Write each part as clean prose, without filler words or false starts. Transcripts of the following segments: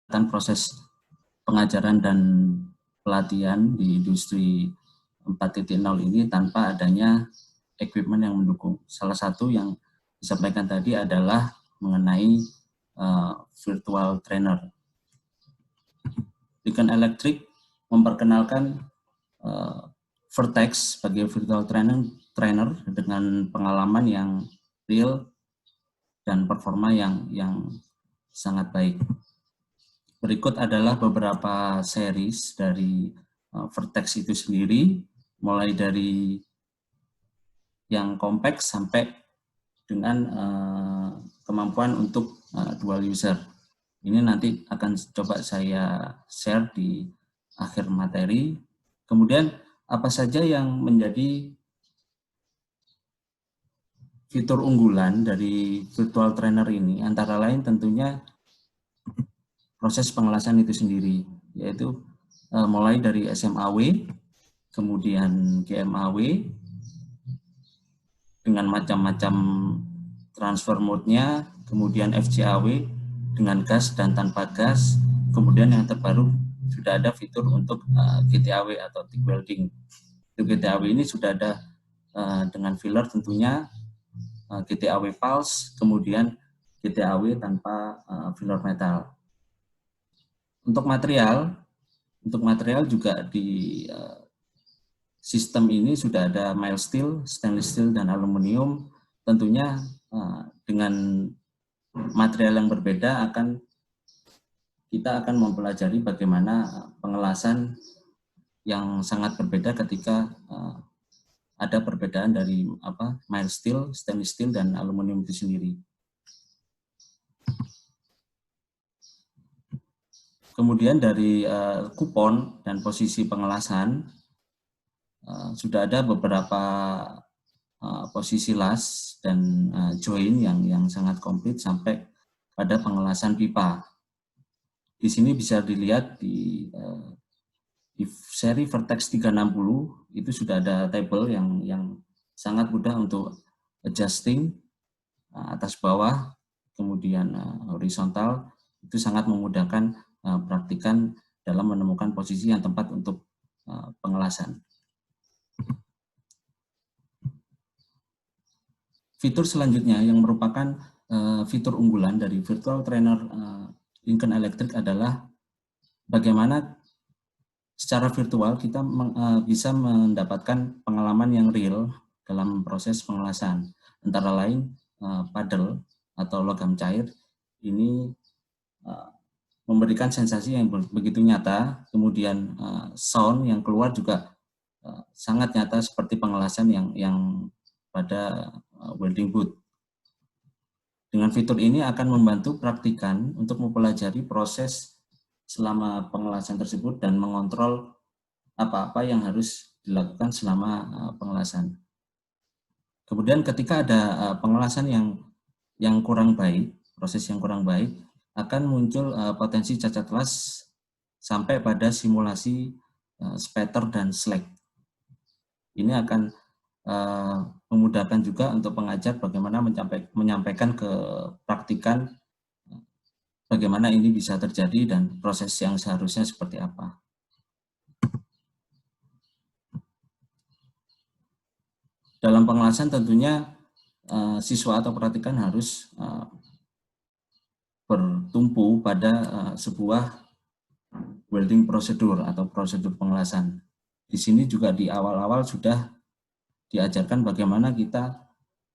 proses pengajaran dan pelatihan di industri 4.0 ini tanpa adanya equipment yang mendukung. Salah satu yang disampaikan tadi adalah mengenai virtual trainer. Lincoln Electric memperkenalkan Vertex sebagai virtual trainer dengan pengalaman yang real dan performa yang sangat baik. Berikut adalah beberapa series dari Vertex itu sendiri, mulai dari yang kompleks sampai dengan kemampuan untuk dual user. Ini nanti akan coba saya share di akhir materi. Kemudian apa saja yang menjadi fitur unggulan dari virtual trainer ini, antara lain tentunya proses pengelasan itu sendiri, yaitu mulai dari SMAW, kemudian GMAW, dengan macam-macam transfer mode-nya, kemudian FCAW dengan gas dan tanpa gas, kemudian yang terbaru sudah ada fitur untuk GTAW atau TIG welding. Untuk GTAW ini sudah ada dengan filler tentunya, GTAW pulse, kemudian GTAW tanpa filler metal. Untuk material juga di sistem ini sudah ada mild steel, stainless steel, dan aluminium. Tentunya dengan material yang berbeda kita akan mempelajari bagaimana pengelasan yang sangat berbeda ketika ada perbedaan dari mild steel, stainless steel, dan aluminium itu sendiri. Kemudian dari kupon dan posisi pengelasan, sudah ada beberapa posisi las dan join yang sangat komplit sampai pada pengelasan pipa. Di sini bisa dilihat di seri Vertex 360 itu sudah ada table yang sangat mudah untuk adjusting atas bawah, kemudian horizontal, itu sangat memudahkan praktikan dalam menemukan posisi yang tepat untuk pengelasan. Fitur selanjutnya yang merupakan fitur unggulan dari virtual trainer Lincoln Electric adalah bagaimana secara virtual kita bisa mendapatkan pengalaman yang real dalam proses pengelasan. Antara lain paddle atau logam cair ini memberikan sensasi yang begitu nyata, kemudian sound yang keluar juga sangat nyata seperti pengelasan yang pada welding booth. Dengan fitur ini akan membantu praktikan untuk mempelajari proses selama pengelasan tersebut dan mengontrol apa-apa yang harus dilakukan selama pengelasan. Kemudian ketika ada pengelasan yang kurang baik, proses yang kurang baik, akan muncul potensi cacat las sampai pada simulasi spatter dan slack. Ini akan memudahkan juga untuk pengajar bagaimana menyampaikan ke praktikan bagaimana ini bisa terjadi dan proses yang seharusnya seperti apa. Dalam pengelasan tentunya siswa atau praktikan harus bertumpu pada sebuah welding prosedur atau prosedur pengelasan. Di sini juga di awal-awal sudah diajarkan bagaimana kita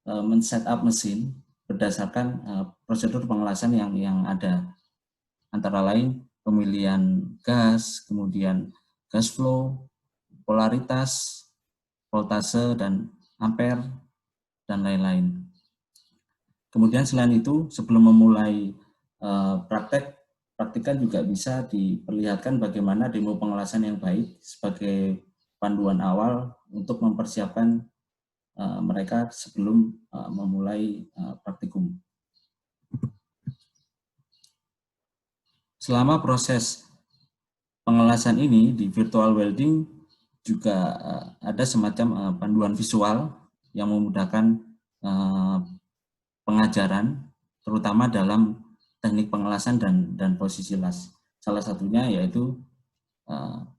men-setup mesin berdasarkan prosedur pengelasan yang ada. Antara lain pemilihan gas, kemudian gas flow, polaritas, voltase, dan ampere, dan lain-lain. Kemudian selain itu, sebelum memulai praktikan juga bisa diperlihatkan bagaimana demo pengelasan yang baik sebagai panduan awal untuk mempersiapkan mereka sebelum memulai praktikum. Selama proses pengelasan ini di virtual welding juga ada semacam panduan visual yang memudahkan pengajaran, terutama dalam teknik pengelasan dan posisi las. Salah satunya yaitu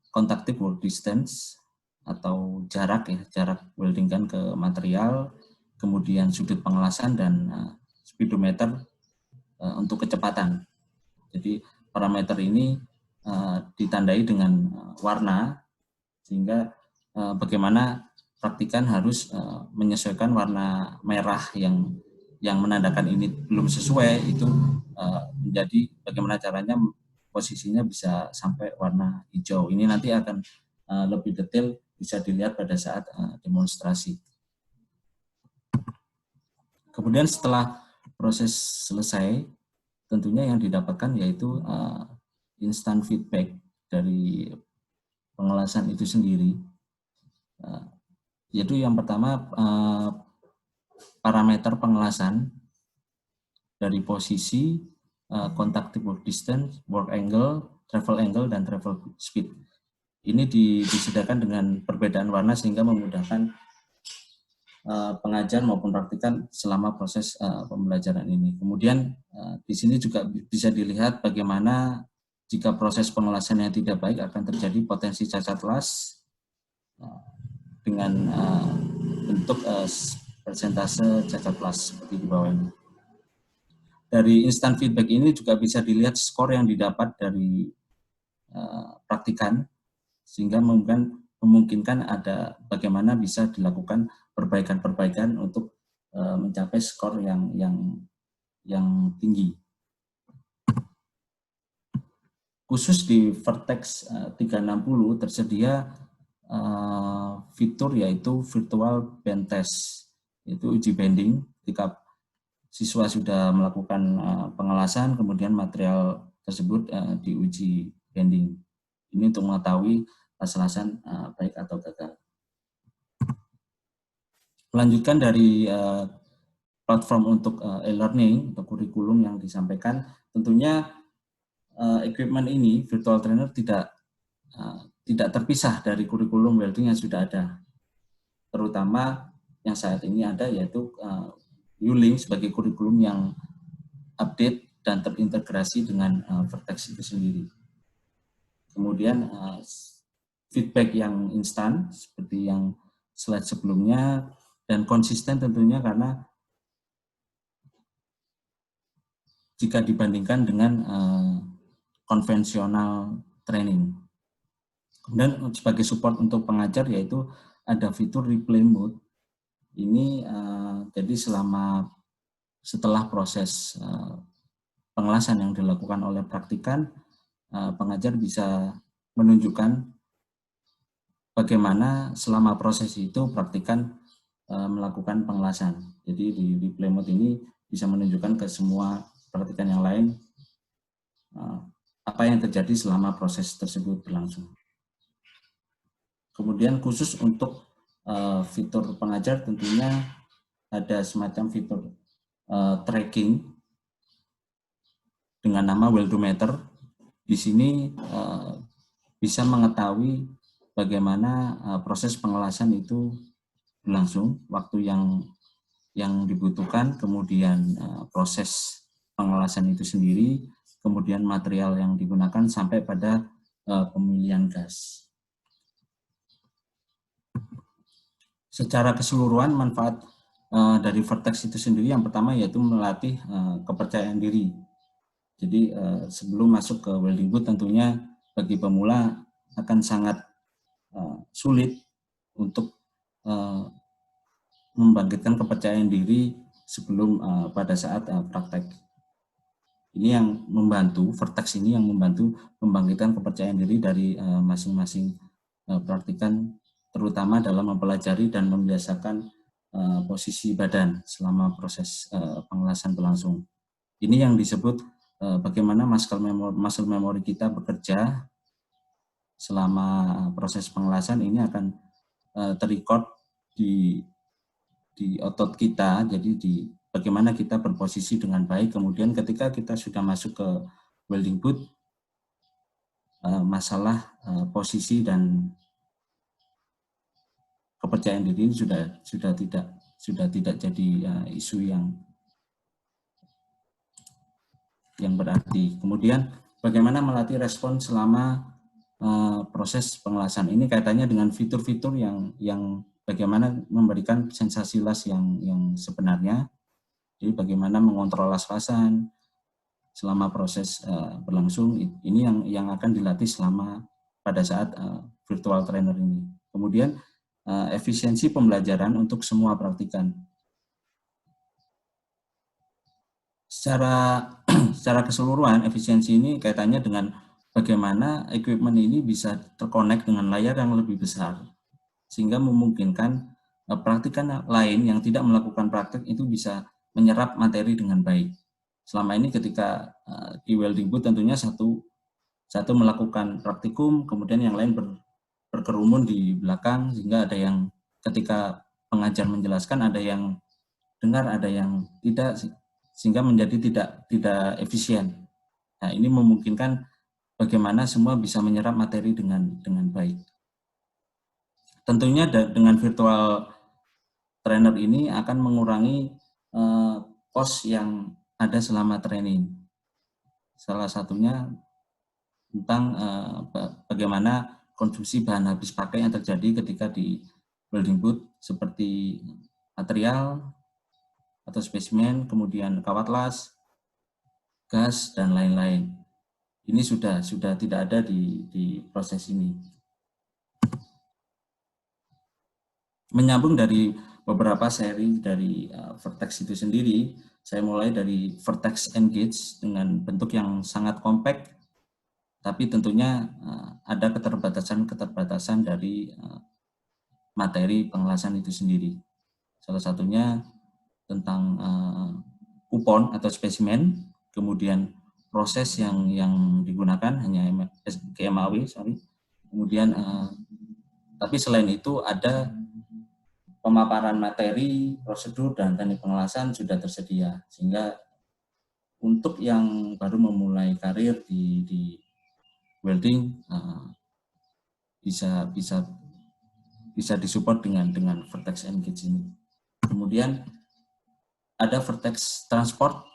contactive work distance atau jarak welding gun ke material, kemudian sudut pengelasan dan speedometer untuk kecepatan. Jadi parameter ini ditandai dengan warna, sehingga bagaimana praktikan harus menyesuaikan warna merah yang menandakan ini belum sesuai, itu menjadi bagaimana caranya posisinya bisa sampai warna hijau. Ini nanti akan lebih detail bisa dilihat pada saat demonstrasi. Kemudian setelah proses selesai, tentunya yang didapatkan yaitu instant feedback dari pengelasan itu sendiri. Yaitu yang pertama parameter pengelasan dari posisi, contactive work distance, work angle, travel angle, dan travel speed. Ini disediakan dengan perbedaan warna sehingga memudahkan pengajar maupun praktikan selama proses pembelajaran ini. Kemudian di sini juga bisa dilihat bagaimana jika proses pengelasan yang tidak baik akan terjadi potensi cacat las dengan bentuk persentase cacat las seperti di bawah ini. Dari instant feedback ini juga bisa dilihat skor yang didapat dari praktikan, sehingga memungkinkan ada bagaimana bisa dilakukan perbaikan-perbaikan untuk mencapai skor yang tinggi. Khusus di Vertex 360 tersedia fitur yaitu virtual bend test, yaitu uji bending ketika siswa sudah melakukan pengelasan, kemudian material tersebut diuji bending. Ini untuk mengetahui hasil-hasil baik atau gagal. Melanjutkan dari platform untuk e-learning atau kurikulum yang disampaikan, tentunya equipment ini, virtual trainer, tidak terpisah dari kurikulum welding yang sudah ada. Terutama yang saat ini ada yaitu U-Link sebagai kurikulum yang update dan terintegrasi dengan Vertex itu sendiri. Kemudian feedback yang instan seperti yang slide sebelumnya, dan konsisten tentunya karena jika dibandingkan dengan konvensional training. Kemudian sebagai support untuk pengajar yaitu ada fitur replay mode. Ini jadi setelah proses pengelasan yang dilakukan oleh praktikan, pengajar bisa menunjukkan bagaimana selama proses itu praktikan melakukan pengelasan. Jadi di replay mode ini bisa menunjukkan ke semua praktikan yang lain apa yang terjadi selama proses tersebut berlangsung. Kemudian khusus untuk fitur pengajar tentunya ada semacam fitur tracking dengan nama weldometer. Di sini bisa mengetahui bagaimana proses pengelasan itu berlangsung, waktu yang dibutuhkan, kemudian proses pengelasan itu sendiri, kemudian material yang digunakan sampai pada pemilihan gas. Secara keseluruhan manfaat dari Vertex itu sendiri yang pertama yaitu melatih kepercayaan diri. Jadi sebelum masuk ke welding boot tentunya bagi pemula akan sangat sulit untuk membangkitkan kepercayaan diri sebelum pada saat praktek. Ini yang membantu, Vertex ini yang membantu membangkitkan kepercayaan diri dari masing-masing praktikan, terutama dalam mempelajari dan membiasakan posisi badan selama proses pengelasan berlangsung. Ini yang disebut bagaimana muscle memory kita bekerja selama proses pengelasan. Ini akan terrecord di otot kita, jadi bagaimana kita berposisi dengan baik. Kemudian ketika kita sudah masuk ke welding boot, masalah posisi dan kepercayaan diri ini sudah tidak jadi isu yang berarti. Kemudian bagaimana melatih respon selama proses pengelasan. Ini kaitannya dengan fitur-fitur yang bagaimana memberikan sensasi las yang sebenarnya. Jadi bagaimana mengontrol las-lasan selama proses berlangsung, ini yang akan dilatih selama pada saat virtual trainer ini. Kemudian efisiensi pembelajaran untuk semua praktikan. Secara keseluruhan, efisiensi ini kaitannya dengan bagaimana equipment ini bisa terkonek dengan layar yang lebih besar, sehingga memungkinkan praktikan lain yang tidak melakukan praktek itu bisa menyerap materi dengan baik. Selama ini ketika di welding booth tentunya satu melakukan praktikum, kemudian yang lain berkerumun di belakang, sehingga ada yang ketika pengajar menjelaskan ada yang dengar, ada yang tidak, sehingga menjadi tidak efisien. Nah, ini memungkinkan bagaimana semua bisa menyerap materi dengan baik. Tentunya dengan virtual trainer ini akan mengurangi cost yang ada selama training. Salah satunya tentang bagaimana konsumsi bahan habis pakai yang terjadi ketika di welding booth, seperti material atau spesimen, kemudian kawat las, gas, dan lain-lain. Ini sudah tidak ada di proses ini. Menyambung dari beberapa seri dari Vertex itu sendiri, saya mulai dari Vertex Engage dengan bentuk yang sangat compact, tapi tentunya ada keterbatasan dari materi pengelasan itu sendiri. Salah satunya tentang kupon atau spesimen, kemudian proses yang digunakan hanya GMAW, kemudian tapi selain itu ada pemaparan materi, prosedur, dan teknik pengelasan sudah tersedia, sehingga untuk yang baru memulai karir di welding bisa disupport dengan Vertex Engage ini. Kemudian ada Vertex Transport.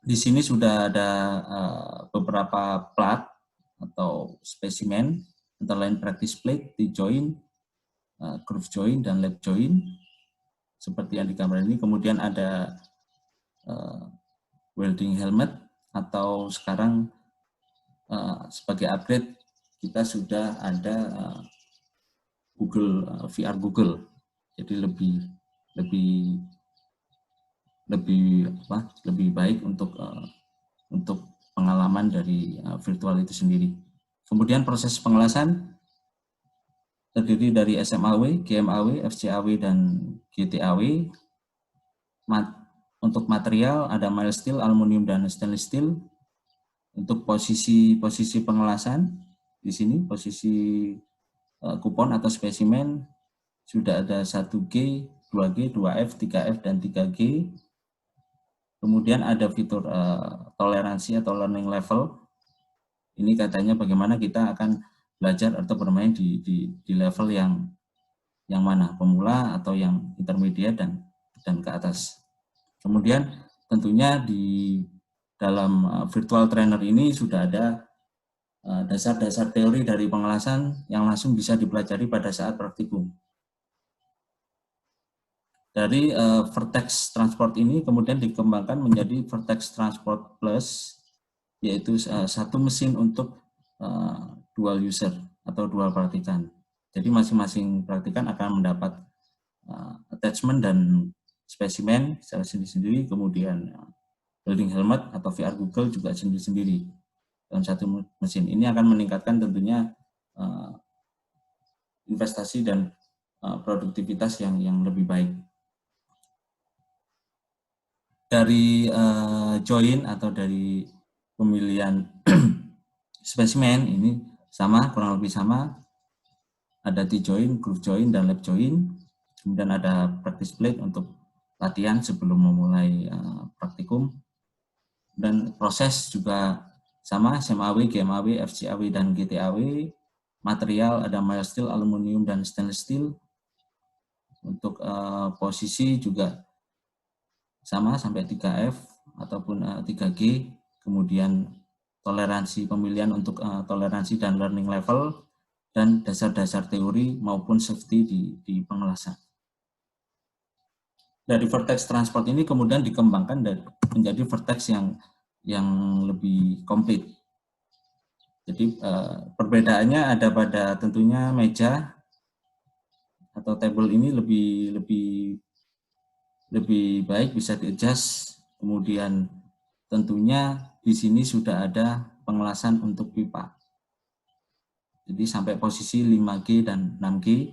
Di sini sudah ada beberapa plat atau spesimen, antara lain practice plate, T-joint, groove joint, dan lap joint, seperti yang di gambar ini. Kemudian ada welding helmet, atau sekarang sebagai upgrade kita sudah ada Google VR Google, jadi lebih baik untuk pengalaman dari virtual itu sendiri. Kemudian proses pengelasan terdiri dari SMAW, GMAW, FCAW, dan GTAW. Untuk material ada mild steel, aluminium, dan stainless steel. Untuk posisi pengelasan di sini posisi kupon atau spesimen sudah ada 1G, 2G, 2F, 3F, dan 3G. Kemudian ada fitur toleransi atau learning level. Ini katanya bagaimana kita akan belajar atau bermain di level yang mana, pemula atau yang intermediate dan ke atas. Kemudian tentunya di dalam virtual trainer ini sudah ada dasar-dasar teori dari pengelasan yang langsung bisa dipelajari pada saat praktikum. Dari Vertex Transport ini kemudian dikembangkan menjadi Vertex Transport Plus, yaitu satu mesin untuk dual user atau dual praktikan. Jadi masing-masing praktikan akan mendapat attachment dan spesimen secara sendiri-sendiri, kemudian welding helmet atau VR Google juga sendiri-sendiri dalam satu mesin. Ini akan meningkatkan tentunya investasi dan produktivitas yang lebih baik. Dari join atau dari pemilihan spesimen ini sama, kurang lebih sama. Ada T-join, groove join, dan lap join. Kemudian ada practice plate untuk latihan sebelum memulai praktikum. Dan proses juga sama, SMAW, GMAW, FCAW, dan GTAW. Material ada mild steel, aluminium, dan stainless steel. Untuk posisi juga sama sampai 3F ataupun 3G, kemudian toleransi pemilihan untuk toleransi dan learning level, dan dasar-dasar teori maupun safety di pengelasan. Dari vertex transport ini kemudian dikembangkan dan menjadi vertex yang lebih komplit. Jadi perbedaannya ada pada tentunya meja atau table ini lebih baik bisa di-adjust. Kemudian tentunya di sini sudah ada pengelasan untuk pipa. Jadi sampai posisi 5G dan 6G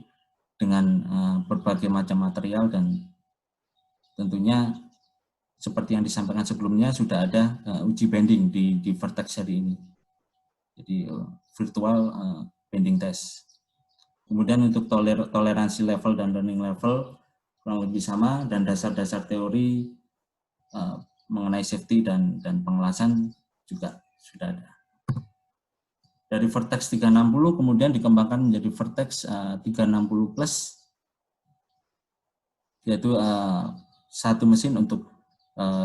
dengan berbagai macam material, dan tentunya seperti yang disampaikan sebelumnya sudah ada uji bending di vertex hari ini. Jadi virtual bending test. Kemudian untuk toleransi level dan learning level kurang lebih sama, dan dasar-dasar teori mengenai safety dan pengelasan juga sudah ada. Dari vertex 360 kemudian dikembangkan menjadi vertex 360 plus, yaitu satu mesin untuk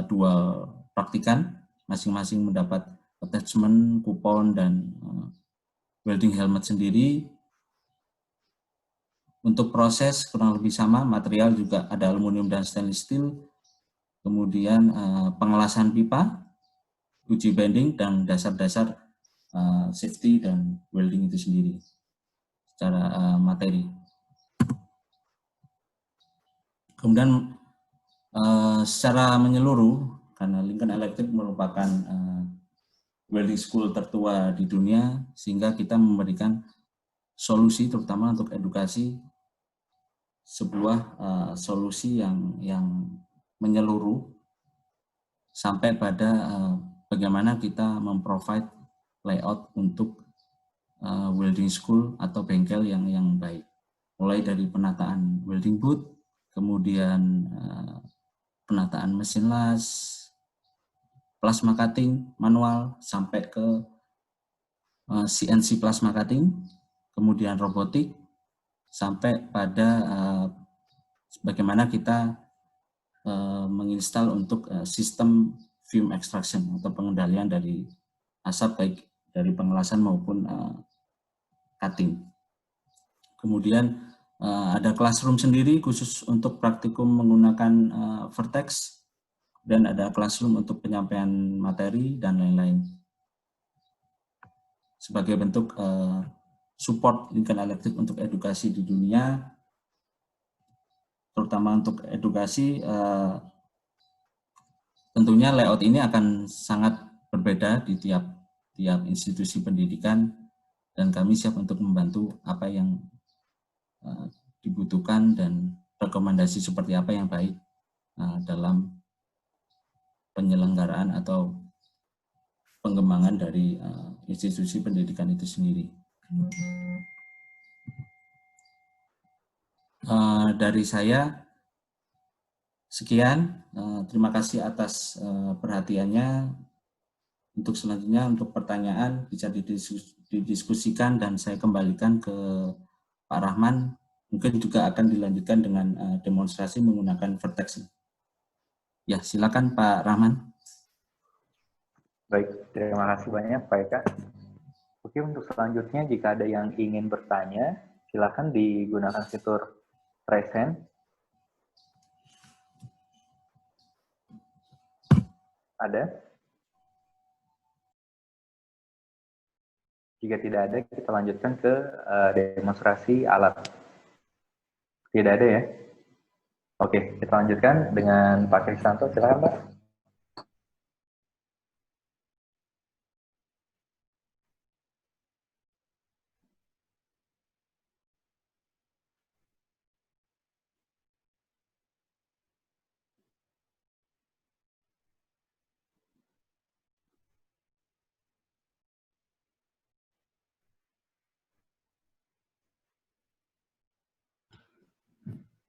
dua praktikan, masing-masing mendapat attachment, kupon, dan welding helmet sendiri. Untuk proses kurang lebih sama, material juga ada aluminium dan stainless steel, kemudian pengelasan pipa, uji bending, dan dasar-dasar safety dan welding itu sendiri secara materi. Kemudian secara menyeluruh, karena Lincoln Electric merupakan welding school tertua di dunia, sehingga kita memberikan solusi terutama untuk edukasi, sebuah solusi yang menyeluruh sampai pada bagaimana kita memprovide layout untuk welding school atau bengkel yang baik, mulai dari penataan welding booth, kemudian penataan mesin las, plasma cutting manual, sampai ke CNC plasma cutting, kemudian robotik, sampai pada bagaimana kita menginstal untuk sistem fume extraction atau pengendalian dari asap baik dari pengelasan maupun cutting. Kemudian ada classroom sendiri khusus untuk praktikum menggunakan vertex, dan ada classroom untuk penyampaian materi dan lain-lain. Sebagai bentuk support Lincoln Electric untuk edukasi di dunia, terutama untuk edukasi, tentunya layout ini akan sangat berbeda di tiap institusi pendidikan, dan kami siap untuk membantu apa yang dibutuhkan dan rekomendasi seperti apa yang baik dalam penyelenggaraan atau pengembangan dari institusi pendidikan itu sendiri. Dari saya sekian, terima kasih atas perhatiannya. Untuk selanjutnya, untuk pertanyaan bisa didiskusikan dan saya kembalikan ke Pak Rahman. Mungkin juga akan dilanjutkan dengan demonstrasi menggunakan vertex. Ya, silakan Pak Rahman. Baik, terima kasih banyak Pak Eka. Oke, untuk selanjutnya jika ada yang ingin bertanya, silakan digunakan fitur raise hand. Ada? Jika tidak ada, kita lanjutkan ke demonstrasi alat. Tidak ada ya? Oke, kita lanjutkan dengan Pak Kristanto. Silakan Pak.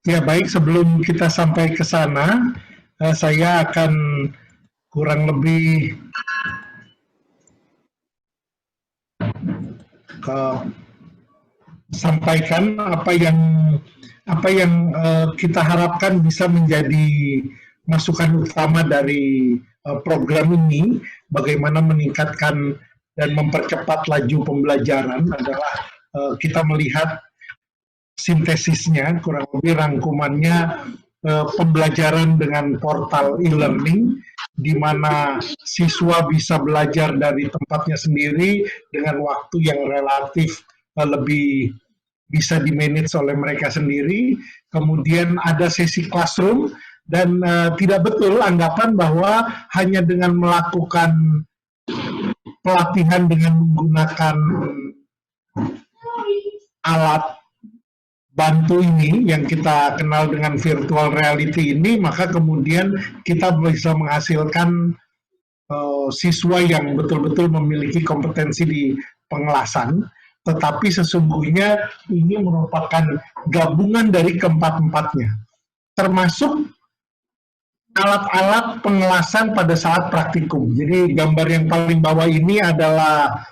Ya baik, sebelum kita sampai ke sana, saya akan kurang lebih sampaikan apa yang kita harapkan bisa menjadi masukan utama dari program ini, bagaimana meningkatkan dan mempercepat laju pembelajaran adalah kita melihat sintesisnya, kurang lebih rangkumannya pembelajaran dengan portal e-learning, di mana siswa bisa belajar dari tempatnya sendiri dengan waktu yang relatif lebih bisa di-manage oleh mereka sendiri. Kemudian ada sesi classroom, dan tidak betul anggapan bahwa hanya dengan melakukan pelatihan dengan menggunakan alat bantu ini yang kita kenal dengan virtual reality ini, maka kemudian kita bisa menghasilkan siswa yang betul-betul memiliki kompetensi di pengelasan, tetapi sesungguhnya ini merupakan gabungan dari keempat-empatnya, termasuk alat-alat pengelasan pada saat praktikum. Jadi gambar yang paling bawah ini adalah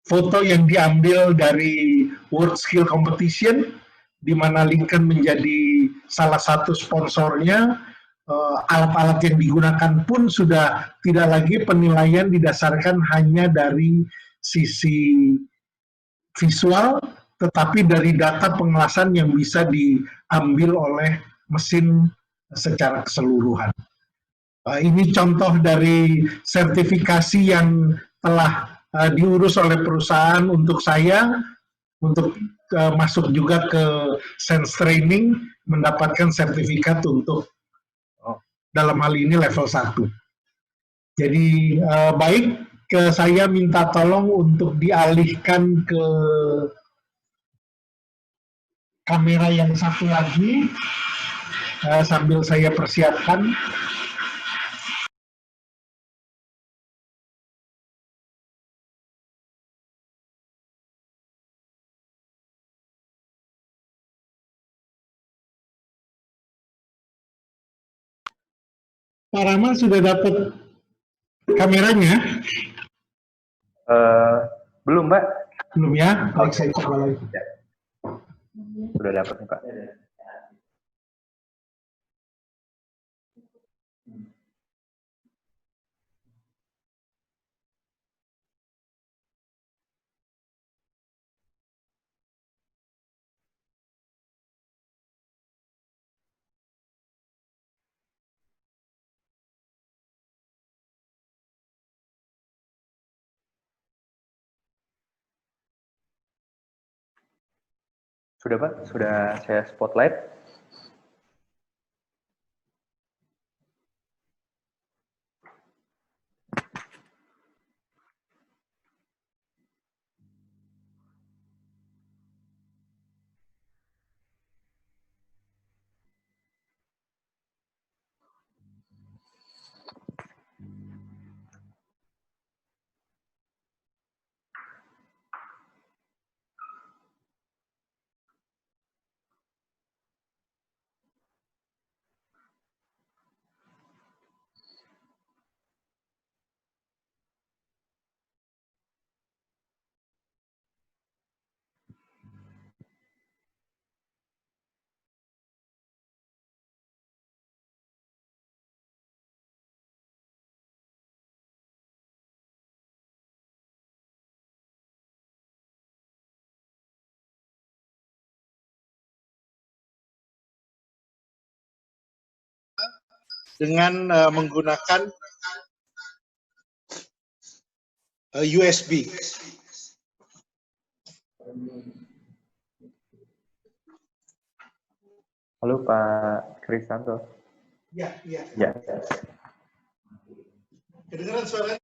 foto yang diambil dari World Skill Competition, di mana Lincoln menjadi salah satu sponsornya. Alat-alat yang digunakan pun sudah tidak lagi penilaian didasarkan hanya dari sisi visual, tetapi dari data pengelasan yang bisa diambil oleh mesin secara keseluruhan. Ini contoh dari sertifikasi yang telah diurus oleh perusahaan untuk saya, untuk masuk juga ke Sense Training, mendapatkan sertifikat untuk dalam hal ini level 1. Jadi baik, saya minta tolong untuk dialihkan ke kamera yang satu lagi, sambil saya persiapkan. Pak Rama sudah dapat kameranya? Belum, Mbak. Belum ya? Baik, saya coba lagi. Sudah dapat nih, Pak. Sudah, Pak? Sudah saya spotlight. Dengan menggunakan USB. Halo, Pak Kristanto. Ya. Ya. Kedengaran suaranya?